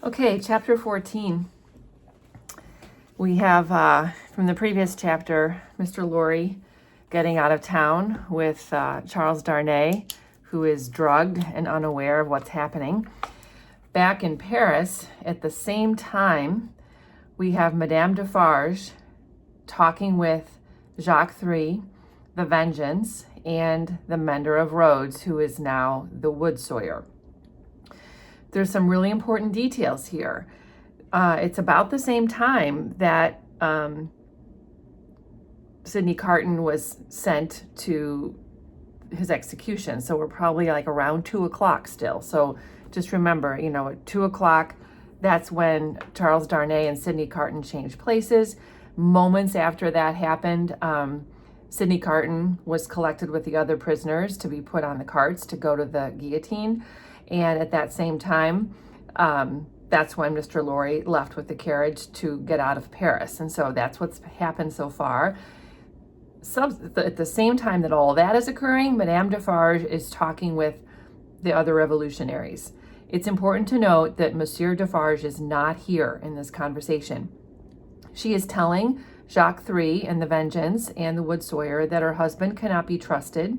Okay, chapter 14. We have, from the previous chapter, Mr. Lorry getting out of town with Charles Darnay, who is drugged and unaware of what's happening. Back in Paris, at the same time, we have Madame Defarge talking with Jacques III, the Vengeance, and the mender of roads, who is now the wood sawyer. There's some really important details here. It's about the same time that Sidney Carton was sent to his execution. So we're probably like around 2 o'clock still. So just remember, at 2 o'clock, that's when Charles Darnay and Sidney Carton changed places. Moments after that happened, Sidney Carton was collected with the other prisoners to be put on the carts to go to the guillotine. And at that same time, that's when Mr. Lorry left with the carriage to get out of Paris. And so that's what's happened so far. At the same time that all that is occurring, Madame Defarge is talking with the other revolutionaries. It's important to note that Monsieur Defarge is not here in this conversation. She is telling Jacques III and the Vengeance and the wood sawyer that her husband cannot be trusted,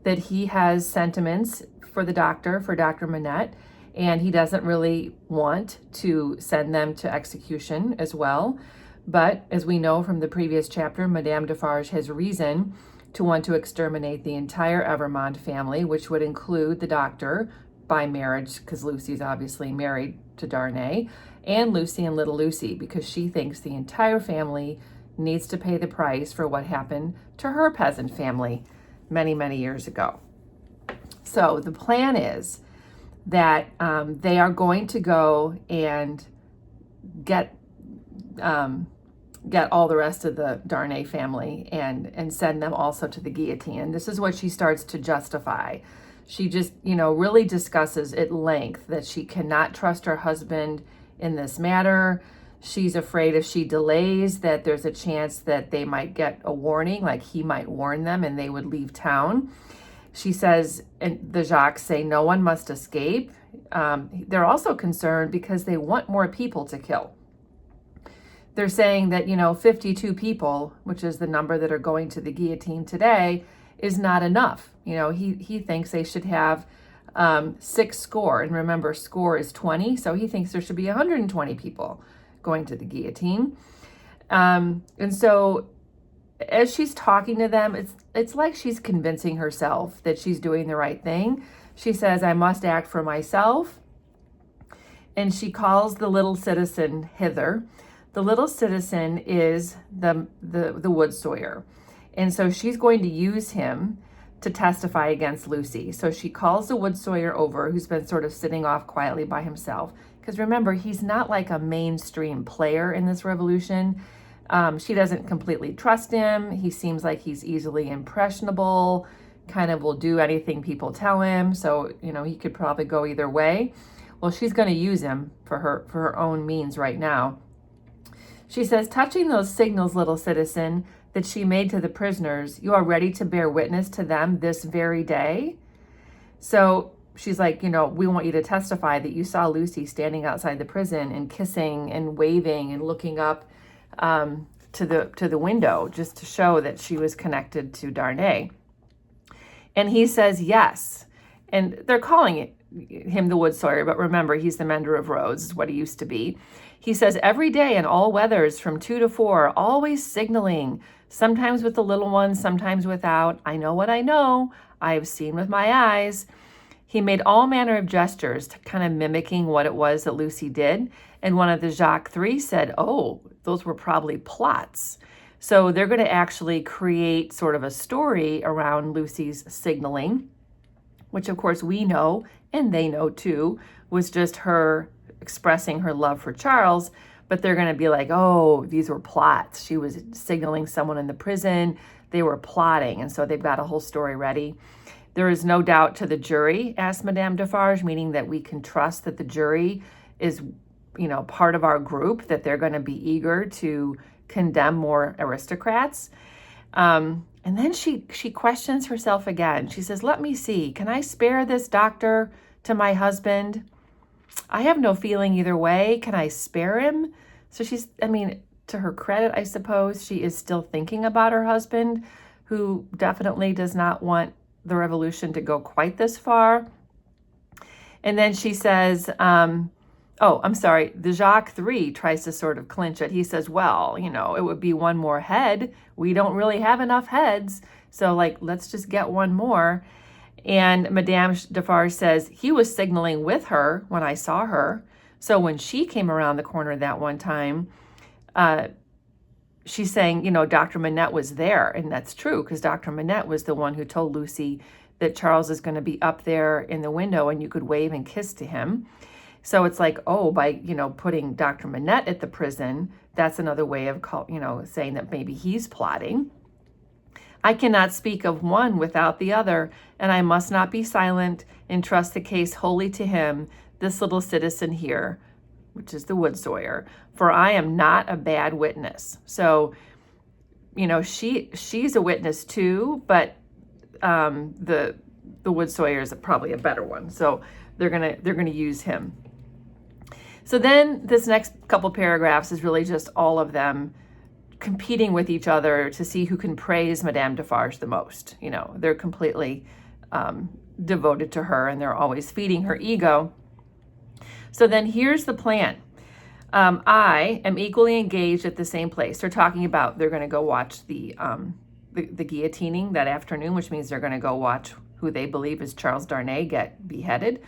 that he has sentiments for Dr. Manette, and he doesn't really want to send them to execution as well. But as we know from the previous chapter, Madame Defarge has reason to want to exterminate the entire Evermond family, which would include the doctor by marriage, because Lucie's obviously married to Darnay, and Lucie and little Lucie, because she thinks the entire family needs to pay the price for what happened to her peasant family many, many years ago. So the plan is that they are going to go and get all the rest of the Darnay family and send them also to the guillotine. And this is what she starts to justify. She just, really discusses at length that she cannot trust her husband in this matter. She's afraid if she delays that there's a chance that they might get a warning, like he might warn them and they would leave town. She says, and the Jacques say, no one must escape. They're also concerned because they want more people to kill. They're saying that, 52 people, which is the number that are going to the guillotine today, is not enough. He thinks they should have 6 score. And remember, score is 20. So he thinks there should be 120 people going to the guillotine. And so as she's talking to them, it's like she's convincing herself that she's doing the right thing. She says, I must act for myself. And she calls the little citizen hither. The little citizen is the wood sawyer. And so she's going to use him to testify against Lucie. So she calls the wood sawyer over, who's been sort of sitting off quietly by himself. Because remember, he's not like a mainstream player in this revolution. She doesn't completely trust him. He seems like he's easily impressionable, kind of will do anything people tell him. So, he could probably go either way. Well, she's going to use him for her own means right now. She says, touching those signals, little citizen, that she made to the prisoners, you are ready to bear witness to them this very day. So she's like, we want you to testify that you saw Lucie standing outside the prison and kissing and waving and looking up to the window, just to show that she was connected to Darnay. And he says yes. And they're calling him the wood sawyer, but remember, he's the mender of roads, is what he used to be. He says, every day in all weathers from 2 to 4, always signaling, sometimes with the little ones, sometimes without. I know what I know. I have seen with my eyes. He made all manner of gestures, to kind of mimicking what it was that Lucie did. And one of the Jacques III said, oh, those were probably plots. So they're going to actually create sort of a story around Lucie's signaling, which of course we know, and they know too, was just her expressing her love for Charles. But they're going to be like, oh, these were plots. She was signaling someone in the prison. They were plotting. And so they've got a whole story ready. There is no doubt to the jury, asked Madame Defarge, meaning that we can trust that the jury is, part of our group, that they're going to be eager to condemn more aristocrats. And then she questions herself again. She says, let me see, can I spare this doctor to my husband? I have no feeling either way. Can I spare him? So she's, I mean, to her credit, I suppose, she is still thinking about her husband, who definitely does not want the revolution to go quite this far. And then she says, oh, I'm sorry, the Jacques 3 tries to sort of clinch it. He says, well, you know, it would be one more head. We don't really have enough heads. So, like, let's just get one more. And Madame Defarge says, he was signaling with her when I saw her. So when she came around the corner that one time, she's saying, you know, Dr. Manette was there. And that's true, because Dr. Manette was the one who told Lucie that Charles is going to be up there in the window and you could wave and kiss to him. So it's like, oh, by, you know, putting Dr. Manette at the prison, that's another way of, you know, saying that maybe he's plotting. I cannot speak of one without the other, and I must not be silent and trust the case wholly to him, this little citizen here, which is the wood sawyer, for I am not a bad witness. So, you know, she's a witness too, but the wood sawyer is probably a better one. So they're gonna use him. So then this next couple paragraphs is really just all of them competing with each other to see who can praise Madame Defarge the most. You know, they're completely devoted to her, and they're always feeding her ego. So then here's the plan. I am equally engaged at the same place. They're talking about they're going to go watch the guillotining that afternoon, which means they're going to go watch who they believe is Charles Darnay get beheaded.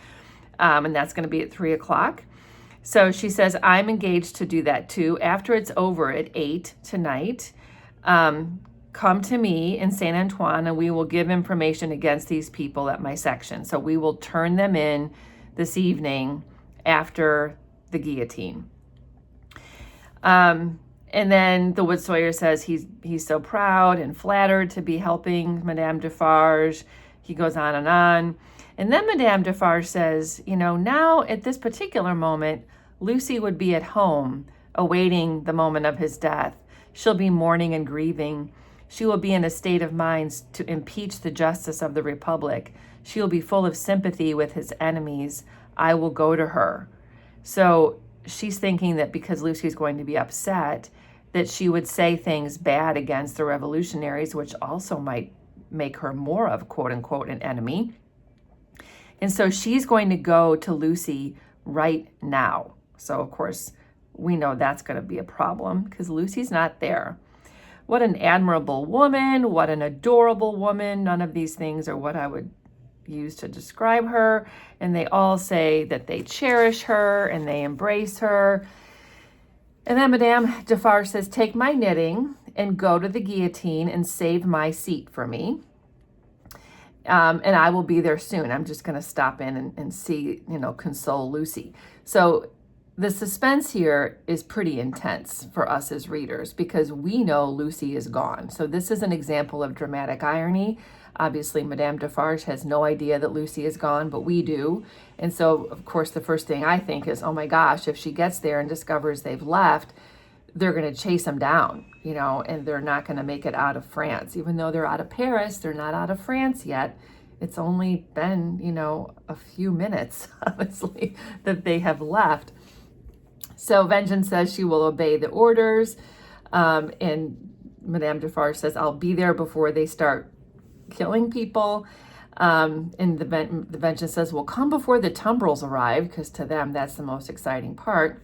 And that's going to be at 3 o'clock. So she says, I'm engaged to do that too. After it's over at 8 tonight, come to me in Saint Antoine and we will give information against these people at my section. So we will turn them in this evening after the guillotine. And then the wood sawyer says he's so proud and flattered to be helping Madame Defarge. He goes on and on. And then Madame Defarge says, you know, now at this particular moment, Lucie would be at home awaiting the moment of his death. She'll be mourning and grieving. She will be in a state of mind to impeach the justice of the Republic. She will be full of sympathy with his enemies. I will go to her. So she's thinking that because Lucie's going to be upset, that she would say things bad against the revolutionaries, which also might make her more of, quote unquote, an enemy. And so she's going to go to Lucie right now. So, of course, we know that's going to be a problem because Lucie's not there. What an admirable woman. What an adorable woman. None of these things are what I would use to describe her. And they all say that they cherish her and they embrace her. And then Madame Defarge says, take my knitting and go to the guillotine and save my seat for me. And I will be there soon. I'm just going to stop in and see, you know, console Lucie. So the suspense here is pretty intense for us as readers because we know Lucie is gone. So this is an example of dramatic irony. Obviously, Madame Defarge has no idea that Lucie is gone, but we do. And so, of course, the first thing I think is, oh my gosh, if she gets there and discovers they've left, they're going to chase them down, you know, and they're not going to make it out of France. Even though they're out of Paris, they're not out of France yet. It's only been, you know, a few minutes, honestly, that they have left. So Vengeance says she will obey the orders. And Madame Defarge says, I'll be there before they start killing people. And the Vengeance says, well, come before the tumbrils arrive, because to them, that's the most exciting part.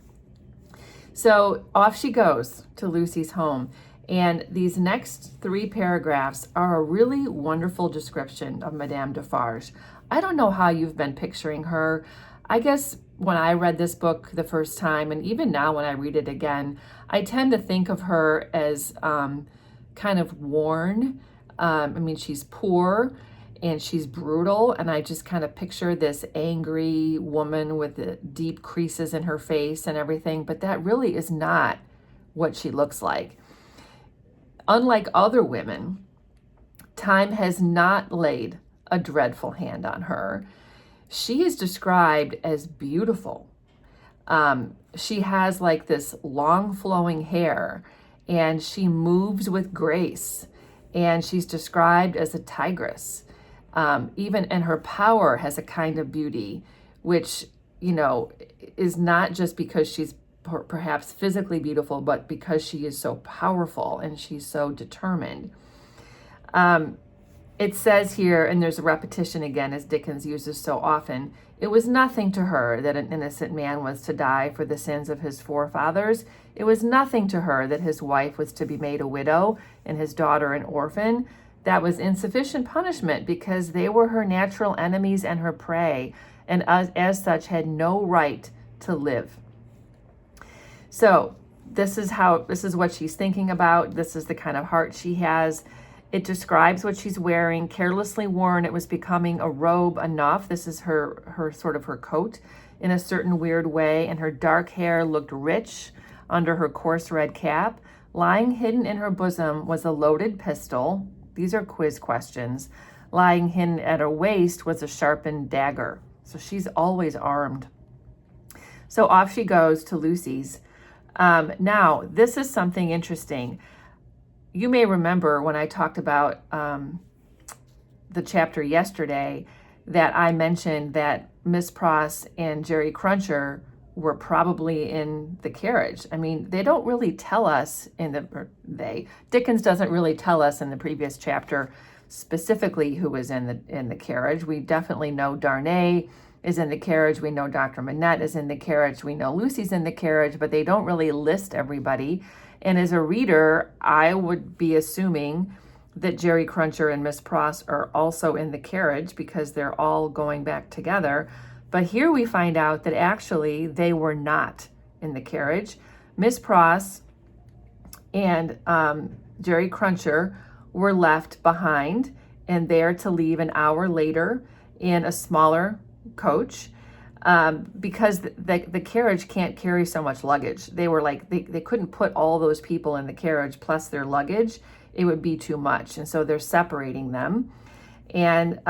So off she goes to Lucie's home. And these next 3 paragraphs are a really wonderful description of Madame Defarge. I don't know how you've been picturing her. I guess when I read this book the first time, and even now when I read it again, I tend to think of her as kind of worn. I mean, she's poor and she's brutal, and I just kind of picture this angry woman with the deep creases in her face and everything, but that really is not what she looks like. Unlike other women, time has not laid a dreadful hand on her. She is described as beautiful. She has like this long flowing hair, and she moves with grace, and she's described as a tigress. Even and her power has a kind of beauty, which, you know, is not just because she's perhaps physically beautiful, but because she is so powerful and she's so determined. It says here, and there's a repetition again, as Dickens uses so often, it was nothing to her that an innocent man was to die for the sins of his forefathers. It was nothing to her that his wife was to be made a widow and his daughter an orphan. That was insufficient punishment because they were her natural enemies and her prey, and as such had no right to live. So this is what she's thinking about. This is the kind of heart she has. It describes what she's wearing. Carelessly worn, it was becoming a robe enough. This is her sort of her coat in a certain weird way, and her dark hair looked rich under her coarse red cap. Lying hidden in her bosom was a loaded pistol. These are quiz questions. Lying hidden at her waist was a sharpened dagger. So she's always armed. So off she goes to Lucie's. Now, this is something interesting. You may remember when I talked about the chapter yesterday that I mentioned that Miss Pross and Jerry Cruncher were probably in the carriage. I mean, they don't really tell us Dickens doesn't really tell us in the previous chapter specifically who was in the carriage. We definitely know Darnay is in the carriage. We know Dr. Manette is in the carriage. We know Lucie's in the carriage, but they don't really list everybody. And as a reader, I would be assuming that Jerry Cruncher and Miss Pross are also in the carriage because they're all going back together. But here we find out that actually they were not in the carriage. Miss Pross and Jerry Cruncher were left behind, and they're to leave an hour later in a smaller coach because the carriage can't carry so much luggage. They were like, they couldn't put all those people in the carriage plus their luggage. It would be too much. And so they're separating them. And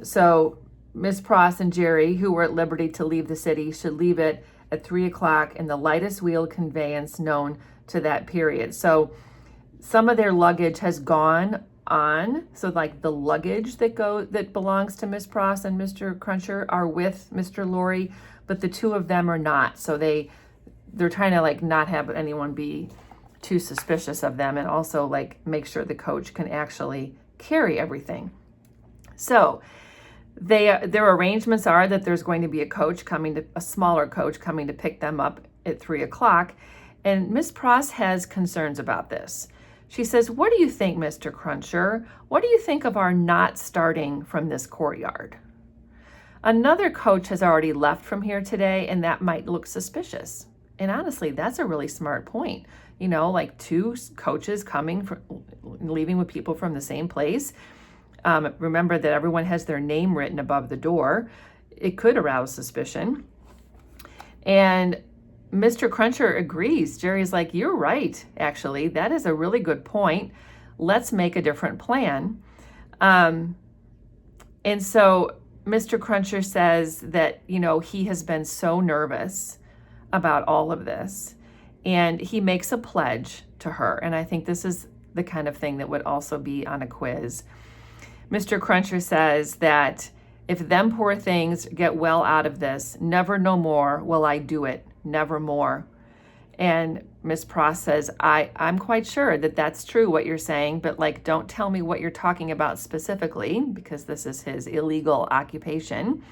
so Miss Pross and Jerry, who were at liberty to leave the city, should leave it at 3 o'clock in the lightest wheeled conveyance known to that period. So some of their luggage has gone on. So like the luggage that belongs to Miss Pross and Mr. Cruncher are with Mr. Lorry, but the two of them are not. So they're trying to like not have anyone be too suspicious of them, and also like make sure the coach can actually carry everything. So their arrangements are that there's going to be a smaller coach coming to pick them up at 3 o'clock. And Miss Pross has concerns about this. She says, "What do you think, Mr. Cruncher? What do you think of our not starting from this courtyard? Another coach has already left from here today, and that might look suspicious." And honestly, that's a really smart point. You know, like two coaches leaving with people from the same place. Remember that everyone has their name written above the door. It could arouse suspicion. And Mr. Cruncher agrees. Jerry's like, "You're right, actually. That is a really good point. Let's make a different plan." And so Mr. Cruncher says that, you know, he has been so nervous about all of this. And he makes a pledge to her. And I think this is the kind of thing that would also be on a quiz. Mr. Cruncher says that if them poor things get well out of this, never no more will I do it, never more. And Miss Pross says, I'm quite sure that that's true what you're saying, but like, don't tell me what you're talking about specifically, because this is his illegal occupation.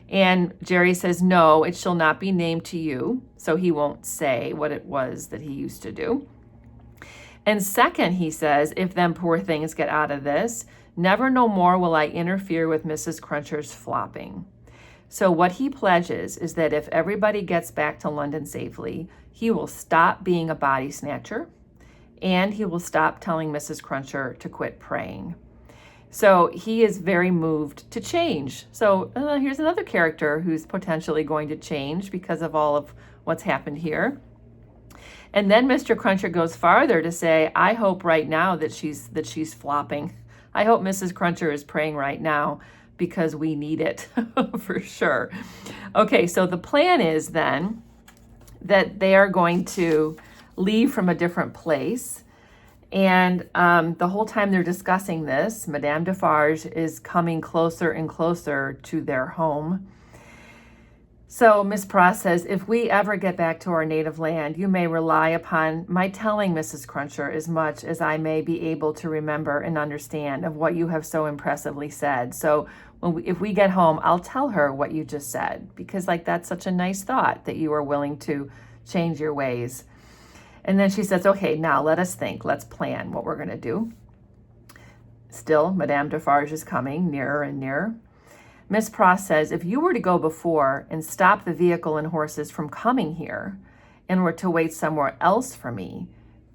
And Jerry says, no, it shall not be named to you. So he won't say what it was that he used to do. And second, he says, if them poor things get out of this, never no more will I interfere with Mrs. Cruncher's flopping. So what he pledges is that if everybody gets back to London safely, he will stop being a body snatcher, and he will stop telling Mrs. Cruncher to quit praying. So he is very moved to change. So here's another character who's potentially going to change because of all of what's happened here. And then Mr. Cruncher goes farther to say, I hope right now that she's flopping. I hope Mrs. Cruncher is praying right now because we need it for sure. Okay, so the plan is then that they are going to leave from a different place. And the whole time they're discussing this, Madame Defarge is coming closer and closer to their home. So Miss Pross says, if we ever get back to our native land, you may rely upon my telling Mrs. Cruncher as much as I may be able to remember and understand of what you have so impressively said. So if we get home, I'll tell her what you just said, because like that's such a nice thought that you are willing to change your ways. And then she says, okay, now let us think. Let's plan what we're going to do. Still, Madame Defarge is coming nearer and nearer. Miss Pross says, if you were to go before and stop the vehicle and horses from coming here and were to wait somewhere else for me,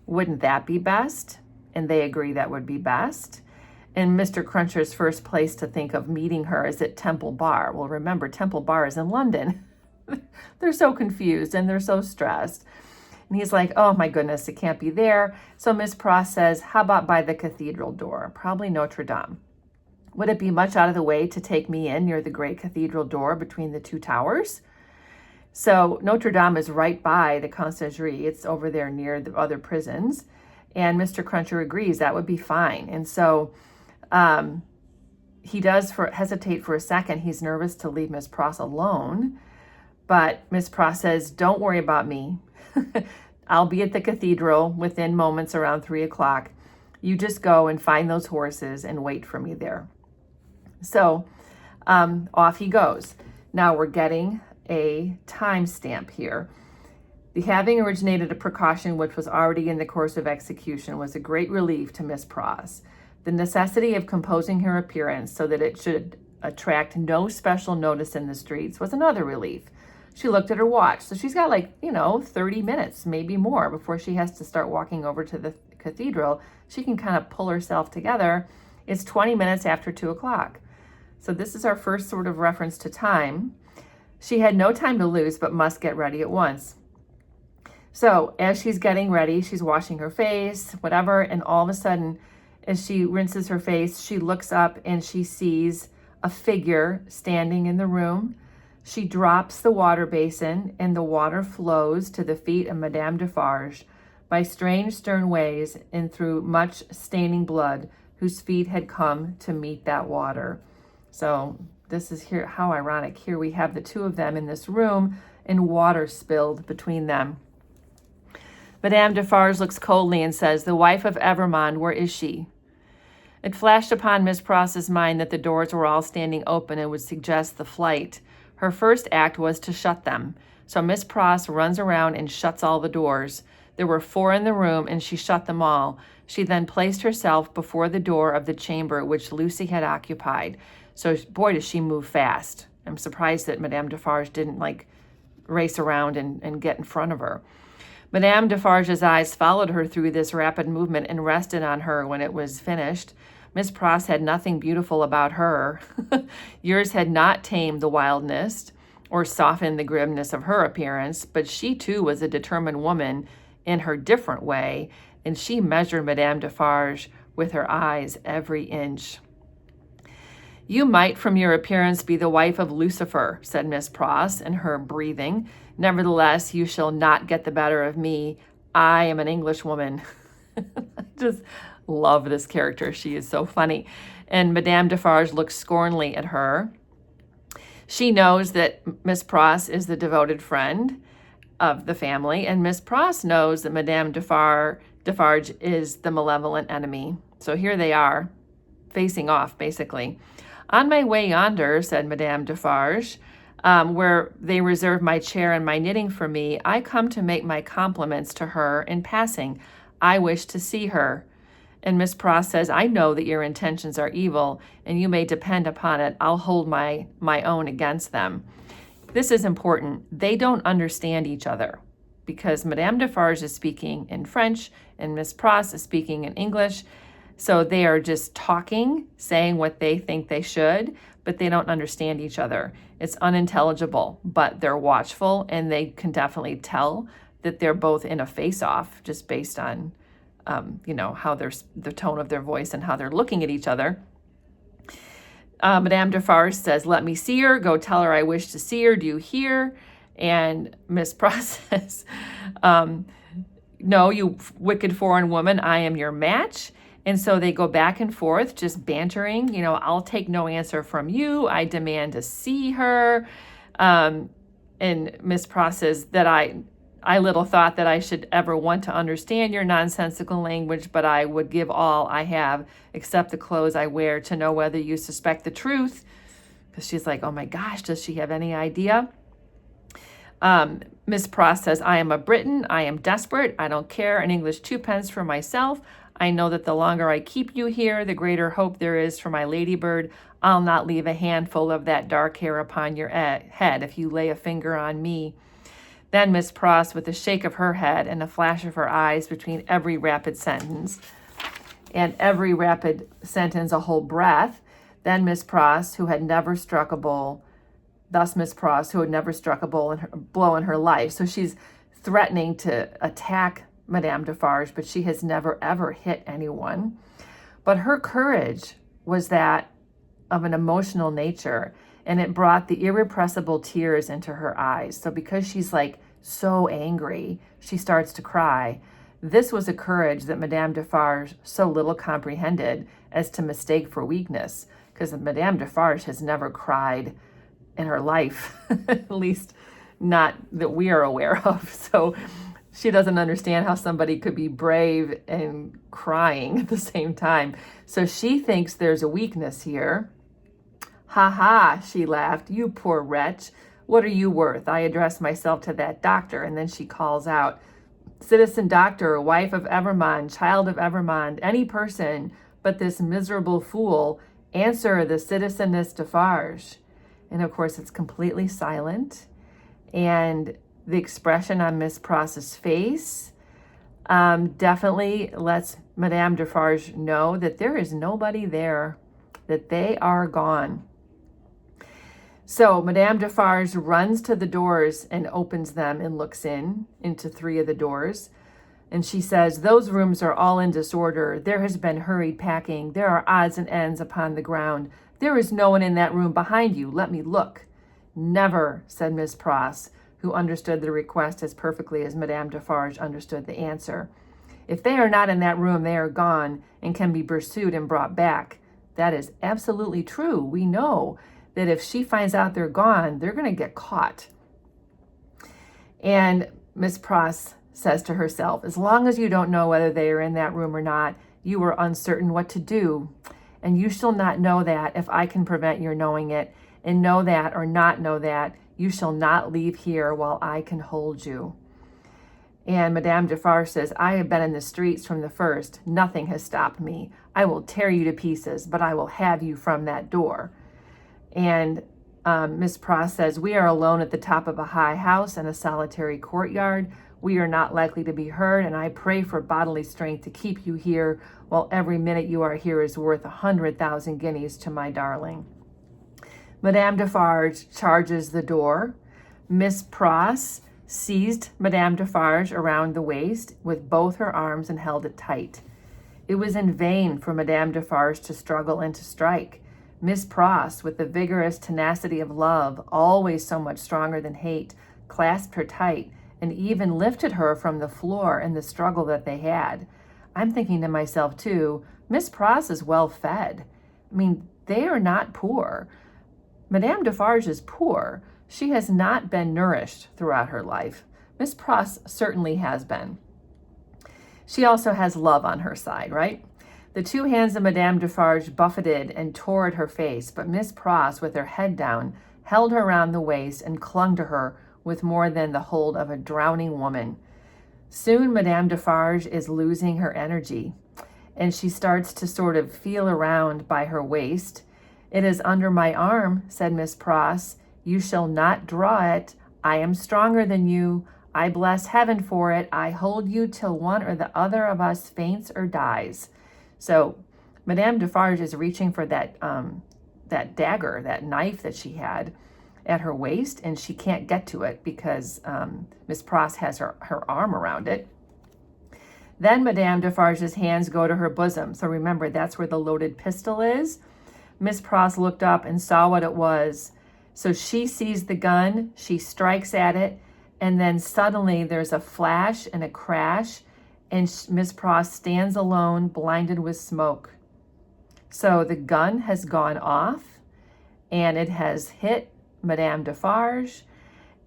wouldn't that be best? And they agree that would be best. And Mr. Cruncher's first place to think of meeting her is at Temple Bar. Well, remember, Temple Bar is in London. They're so confused and they're so stressed. And he's like, oh my goodness, it can't be there. So Miss Pross says, how about by the cathedral door? Probably Notre Dame. Would it be much out of the way to take me in near the great cathedral door between the two towers? So Notre Dame is right by the conciergerie. It's over there near the other prisons. And Mr. Cruncher agrees that would be fine. And so he does hesitate for a second. He's nervous to leave Miss Pross alone. But Miss Pross says, don't worry about me. I'll be at the cathedral within moments around 3 o'clock. You just go and find those horses and wait for me there. So off he goes. Now we're getting a timestamp here. The having originated a precaution which was already in the course of execution was a great relief to Miss Pross. The necessity of composing her appearance so that it should attract no special notice in the streets was another relief. She looked at her watch. So she's got 30 minutes, maybe more, before she has to start walking over to the cathedral. She can kind of pull herself together. It's 20 minutes after 2 o'clock. So this is our first sort of reference to time. She had no time to lose, but must get ready at once. So as she's getting ready, she's washing her face, whatever, and all of a sudden, as she rinses her face, she looks up and she sees a figure standing in the room. She drops the water basin and the water flows to the feet of Madame Defarge by strange stern ways and through much staining blood, whose feet had come to meet that water. So this is here, how ironic. Here we have the two of them in this room and water spilled between them. Madame Defarge looks coldly and says, the wife of Evrémonde, where is she? It flashed upon Miss Pross's mind that the doors were all standing open and would suggest the flight. Her first act was to shut them. So Miss Pross runs around and shuts all the doors. There were 4 in the room and she shut them all. She then placed herself before the door of the chamber which Lucie had occupied. So boy, does she move fast. I'm surprised that Madame Defarge didn't race around and get in front of her. Madame Defarge's eyes followed her through this rapid movement and rested on her when it was finished. Miss Pross had nothing beautiful about her. Yours had not tamed the wildness or softened the grimness of her appearance, but she too was a determined woman in her different way, and she measured Madame Defarge with her eyes every inch. You might, from your appearance, be the wife of Lucifer, said Miss Pross in her breathing. Nevertheless, you shall not get the better of me. I am an Englishwoman. I just love this character. She is so funny. And Madame Defarge looks scornfully at her. She knows that Miss Pross is the devoted friend of the family, and Miss Pross knows that Madame Defarge is the malevolent enemy. So here they are, facing off, basically. On my way yonder, said Madame Defarge, where they reserve my chair and my knitting for me, I come to make my compliments to her in passing. I wish to see her. And Miss Pross says, I know that your intentions are evil, and you may depend upon it. I'll hold my own against them. This is important. They don't understand each other because Madame Defarge is speaking in French and Miss Pross is speaking in English. So they are just talking, saying what they think they should, but they don't understand each other. It's unintelligible, but they're watchful and they can definitely tell that they're both in a face-off just based on, how the tone of their voice and how they're looking at each other. Madame Defarge says, let me see her. Go tell her I wish to see her. Do you hear? And Miss Pross says, no, you wicked foreign woman, I am your match. And so they go back and forth, just bantering. I'll take no answer from you. I demand to see her. And Miss Pross says that I little thought that I should ever want to understand your nonsensical language, but I would give all I have, except the clothes I wear, to know whether you suspect the truth. Because she's like, oh my gosh, does she have any idea? Miss Pross says, I am a Briton. I am desperate. I don't care an English twopence for myself. I know that the longer I keep you here, the greater hope there is for my ladybird. I'll not leave a handful of that dark hair upon your head if you lay a finger on me. Then Miss Pross, with a shake of her head and a flash of her eyes between every rapid sentence, and every rapid sentence a whole breath, then Miss Pross, who had never struck a blow, thus Miss Pross, who had never struck a blow in her life. So she's threatening to attack Madame Defarge, but she has never, ever hit anyone. But her courage was that of an emotional nature, and it brought the irrepressible tears into her eyes. So because she's like so angry, she starts to cry. This was a courage that Madame Defarge so little comprehended as to mistake for weakness, because Madame Defarge has never cried in her life, at least not that we are aware of. So she doesn't understand how somebody could be brave and crying at the same time. So she thinks there's a weakness here. Ha ha, she laughed. You poor wretch. What are you worth? I address myself to that doctor. And then she calls out, citizen doctor, wife of Evermond, child of Evermond, any person but this miserable fool, answer the citizeness Defarge. And of course, it's completely silent. And the expression on Miss Pross's face definitely lets Madame Defarge know that there is nobody there, that they are gone. So Madame Defarge runs to the doors and opens them and looks into 3 of the doors. And she says, those rooms are all in disorder. There has been hurried packing. There are odds and ends upon the ground. There is no one in that room behind you. Let me look. Never, said Miss Pross, who understood the request as perfectly as Madame Defarge understood the answer. If they are not in that room, they are gone and can be pursued and brought back. That is absolutely true. We know that if she finds out they're gone, they're going to get caught. And Miss Pross says to herself, as long as you don't know whether they are in that room or not, you are uncertain what to do. And you shall not know that if I can prevent your knowing it. And know that or not know that, you shall not leave here while I can hold you. And Madame Defarge says, I have been in the streets from the first. Nothing has stopped me. I will tear you to pieces, but I will have you from that door. And Miss Pross says, we are alone at the top of a high house in a solitary courtyard. We are not likely to be heard, and I pray for bodily strength to keep you here, while every minute you are here is worth 100,000 guineas to my darling. Madame Defarge charges the door. Miss Pross seized Madame Defarge around the waist with both her arms and held it tight. It was in vain for Madame Defarge to struggle and to strike. Miss Pross, with the vigorous tenacity of love, always so much stronger than hate, clasped her tight and even lifted her from the floor in the struggle that they had. I'm thinking to myself, too, Miss Pross is well fed. I mean, they are not poor. Madame Defarge is poor. She has not been nourished throughout her life. Miss Pross certainly has been. She also has love on her side, right? The 2 hands of Madame Defarge buffeted and tore at her face, but Miss Pross, with her head down, held her round the waist and clung to her with more than the hold of a drowning woman. Soon Madame Defarge is losing her energy, and she starts to sort of feel around by her waist. It is under my arm, said Miss Pross. You shall not draw it. I am stronger than you. I bless heaven for it. I hold you till one or the other of us faints or dies. So Madame Defarge is reaching for that dagger, that knife that she had at her waist, and she can't get to it because Miss Pross has her arm around it. Then Madame Defarge's hands go to her bosom. So remember, that's where the loaded pistol is. Miss Pross looked up and saw what it was. So she sees the gun, she strikes at it, and then suddenly there's a flash and a crash, and Miss Pross stands alone, blinded with smoke. So the gun has gone off, and it has hit Madame Defarge,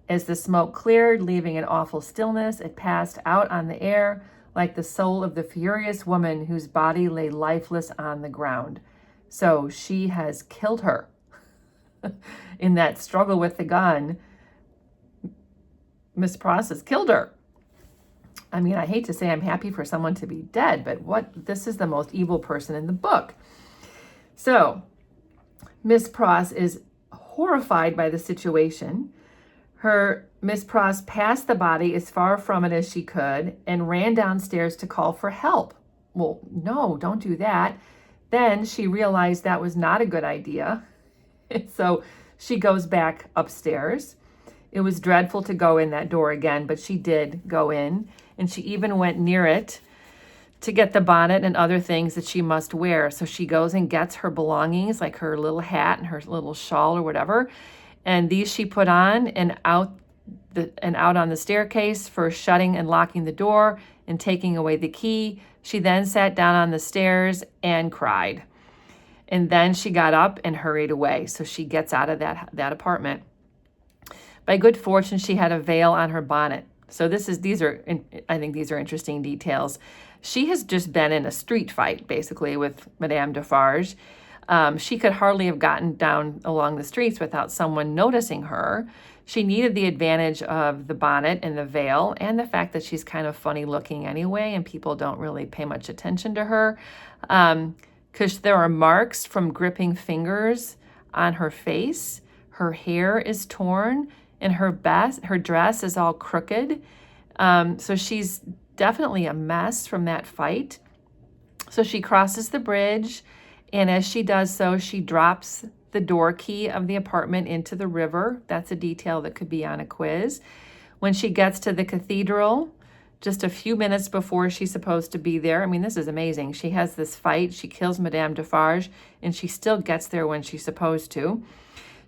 As the smoke cleared, leaving an awful stillness, it passed out on the air like the soul of the furious woman whose body lay lifeless on the ground. So she has killed her. In that struggle with the gun, Miss Pross has killed her. I mean, I hate to say I'm happy for someone to be dead, but this is the most evil person in the book. So Miss Pross is horrified by the situation. Miss Pross passed the body as far from it as she could and ran downstairs to call for help. Well, no, don't do that. Then she realized that was not a good idea. So she goes back upstairs. It was dreadful to go in that door again, but she did go in, and she even went near it to get the bonnet and other things that she must wear. So she goes and gets her belongings, like her little hat and her little shawl or whatever, and these she put on and out on the staircase, for shutting and locking the door and taking away the key. She then sat down on the stairs and cried. And then she got up and hurried away. So she gets out of that apartment. By good fortune, she had a veil on her bonnet. So I think these are interesting details. She has just been in a street fight, basically, with Madame Defarge. She could hardly have gotten down along the streets without someone noticing her. She needed the advantage of the bonnet and the veil and the fact that she's kind of funny looking anyway, and people don't really pay much attention to her. Because there are marks from gripping fingers on her face. Her hair is torn, and her dress is all crooked. So she's definitely a mess from that fight. So she crosses the bridge, and as she does so, she drops the door key of the apartment into the river. That's a detail that could be on a quiz. When she gets to the cathedral, just a few minutes before she's supposed to be there. I mean, this is amazing. She has this fight. She kills Madame Defarge, and she still gets there when she's supposed to.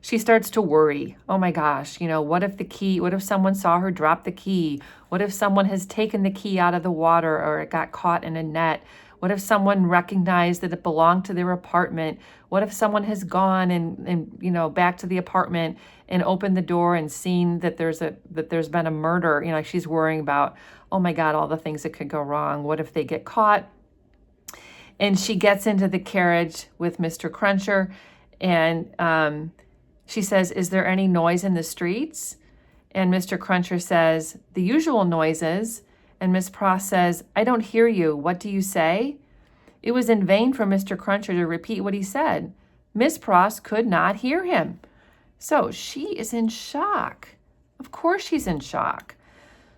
She starts to worry. Oh my gosh, what if someone saw her drop the key? What if someone has taken the key out of the water, or it got caught in a net? What if someone recognized that it belonged to their apartment? What if someone has gone and back to the apartment and opened the door and seen that there's been a murder? She's worrying about, oh my God, all the things that could go wrong. What if they get caught? And she gets into the carriage with Mr. Cruncher, and she says, "Is there any noise in the streets?" And Mr. Cruncher says, "The usual noises." And Miss Pross says, "I don't hear you. What do you say?" It was in vain for Mr. Cruncher to repeat what he said. Miss Pross could not hear him. So she is in shock. Of course she's in shock.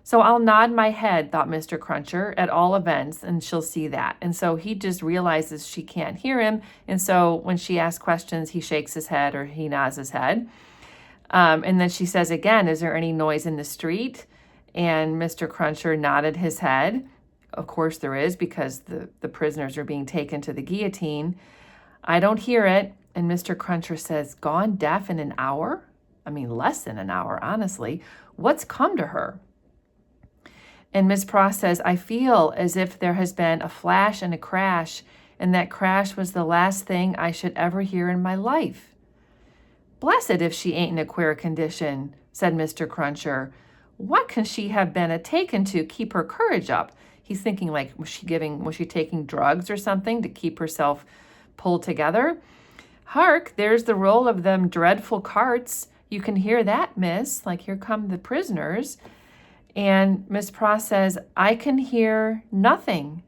So I'll nod my head, thought Mr. Cruncher, at all events, and she'll see that. And so he just realizes she can't hear him. And so when she asks questions, he shakes his head or he nods his head. And then she says again, "Is there any noise in the street?" And Mr. Cruncher nodded his head. Of course there is, because the prisoners are being taken to the guillotine. "I don't hear it." And Mr. Cruncher says, "Gone deaf in an hour?" I mean, less than an hour, honestly. What's come to her? And Miss Pross says, "I feel as if there has been a flash and a crash, and that crash was the last thing I should ever hear in my life." "Blessed if she ain't in a queer condition," said Mr. Cruncher. "What can she have been taken to keep her courage up?" He's thinking, like, was she taking drugs or something to keep herself pulled together? "Hark, there's the roll of them dreadful carts. You can hear that, miss, like here come the prisoners." And Miss Pross says, "I can hear nothing.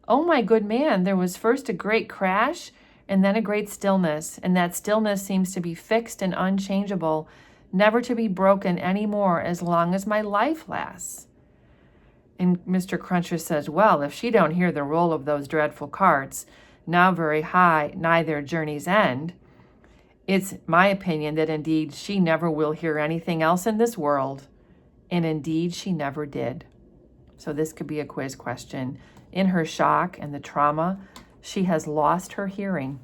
Oh my good man, there was first a great crash and then a great stillness, and that stillness seems to be fixed and unchangeable, never to be broken any more as long as my life lasts." And Mr. Cruncher says, "Well, if she don't hear the roll of those dreadful carts, now very high, nigh their journey's end, it's my opinion that indeed she never will hear anything else in this world." And indeed, she never did. So this could be a quiz question. In her shock and the trauma, she has lost her hearing.